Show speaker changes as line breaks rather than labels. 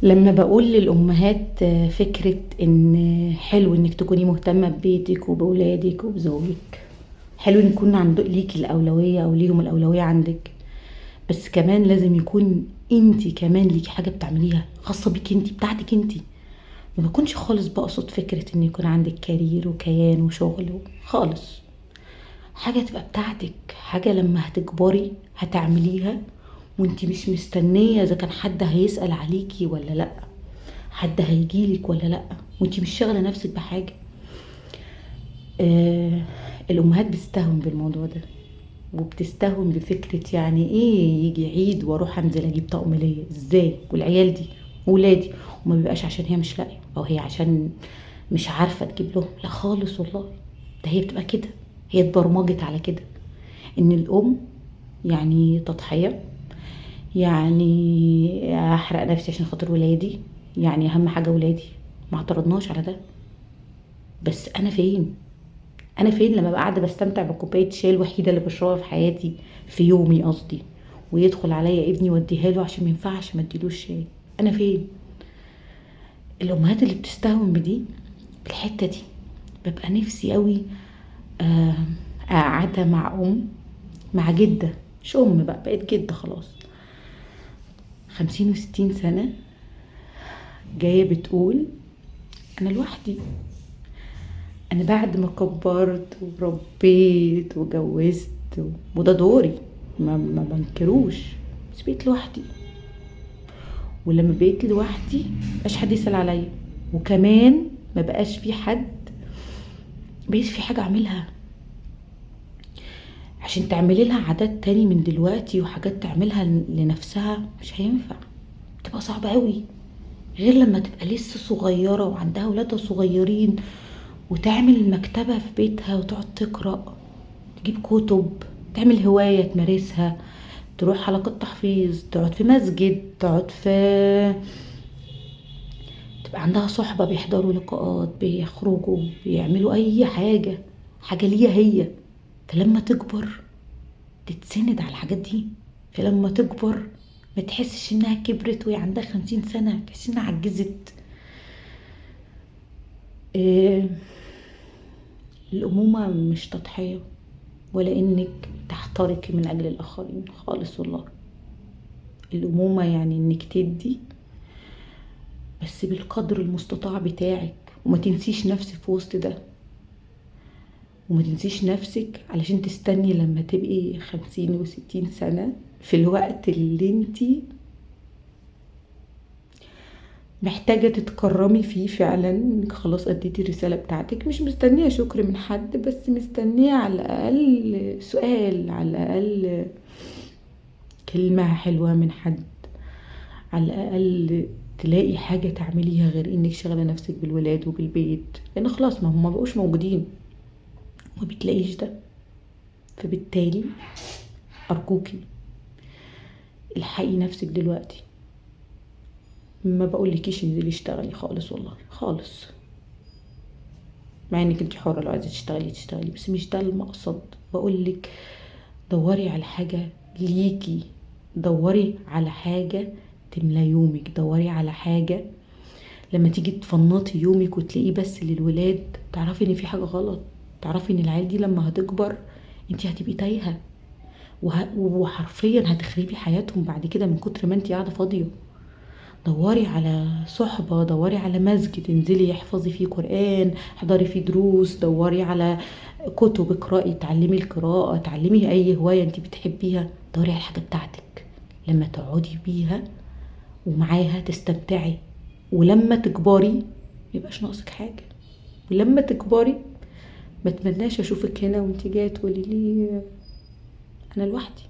لما بقول للأمهات فكرة إن حلو إنك تكوني مهتمة ببيتك وبولادك وبزوجك، حلو إن يكون ليكي الأولوية أو ليهم الأولوية عندك، بس كمان لازم يكون انتي كمان ليكي حاجة بتعمليها خاصة بيكي انتي بتاعتك انتي. ما بكونش خالص بقصد فكرة إن يكون عندك كارير وكيان وشغل خالص. حاجة تبقى بتاعتك، حاجة لما هتكبري هتعمليها وانتي مش مستنية اذا كان حد هيسأل عليكي ولا لأ، حد هيجيلك ولا لأ، وانتي مش شاغلة نفسك بحاجة. آه الأمهات بتستهون بالموضوع ده، وبتستهون بفكرة يعني ايه يجي عيد واروح انزل اجيب طقم ليا ازاي والعيال دي ولادي، وما بيبقاش عشان هي مش لاقيه او هي عشان مش عارفه تجيب لهم، لا خالص والله. ده هي بتبقى كده، هي اتبرمجت على كده ان الام يعني تضحيه، يعني احرق نفسي عشان خاطر ولادي، يعني اهم حاجه ولادي. ما اعترضناش على ده، بس انا فين لما ببقى قاعده بستمتع بكوبايه الشاي الوحيده اللي بشربها في حياتي، في يومي قصدي، ويدخل عليا ابني واديها له عشان ما ينفعش ما اديلوش شاي؟ انا فين؟ الامهات اللي بتستهون بدي بالحته دي ببقى نفسي قوي آه، قاعده مع مع جده، مش بقى بقيت جده خلاص، 50 و60 سنه، جايه بتقول انا لوحدي. انا بعد ما كبرت وربيت وجوزت وده دوري، ما بنكروش، بس بقيت لوحدي. ولما بقيت لوحدي مبقاش حد يسأل عليا، وكمان ما بقاش في حد، بقيت في حاجة اعملها عشان تعملي لها عادات تاني من دلوقتي وحاجات تعملها لنفسها، مش هينفع، بتبقى صعبة قوي. غير لما تبقى لسه صغيرة وعندها ولادها صغيرين، وتعمل مكتبة في بيتها وتقعد تقرأ، تجيب كتب، تعمل هواية تمارسها، تروح حلقات تحفيظ، تقعد في مسجد، تقعد في، تبقى عندها صحبة بيحضروا لقاءات، بيخرجوا، بيعملوا أي حاجة، حاجة ليها هي. فلما تكبر تتسند على الحاجات دي، فلما تكبر ما تحسش انها كبرت وهي عندها 50 سنة، تحس انها عجزت. إيه، الأمومة مش تضحية ولا انك تحترقي من اجل الاخرين خالص والله. الامومة يعني انك تدي بس بالقدر المستطاع بتاعك، وما تنسيش نفسك في وسط ده، وما تنسيش نفسك علشان تستني لما تبقي 50 و60 سنة في الوقت اللي انتي محتاجة تتكرمي فيه فعلا، انك خلاص اديتي الرسالة بتاعتك، مش مستنية شكر من حد، بس مستنية على الاقل سؤال، على الاقل كلمة حلوة من حد، على الاقل تلاقي حاجة تعمليها غير انك شغلة نفسك بالولاد وبالبيت، لان خلاص ما هم ما بقوش موجودين وما بتلاقيش ده. فبالتالي ارجوكي الحقي نفسك دلوقتي. ما بقولكيش انزلي اشتغلي خالص والله خالص، مع انك انت حرة لو عايزة تشتغلي تشتغلي، بس مش ده المقصد. بقولك دوري على حاجة ليكي، دوري على حاجة تملى يومك، دوري على حاجة لما تيجي تفنطي يومك وتلاقيه بس للولاد، تعرفي ان في حاجة غلط، تعرفي ان العيال دي لما هتكبر انت هتبقي تايهة، وحرفيا هتخربي حياتهم بعد كده من كتر ما انت قاعدة فاضية. دوري على صحبة، دوري على مسجد انزلي احفظي فيه قرآن، احضري فيه دروس، دوري على كتب اقرأي، تعلمي القراءة، تعلمي اي هواية انت بتحبيها، دوري على الحاجة بتاعتك لما تقعدي بيها ومعاها تستمتعي. ولما تكبري ميبقاش ناقصك حاجة، ولما تكبري ما اتمناش اشوفك هنا وانت جايه تقولي لي انا لوحدي.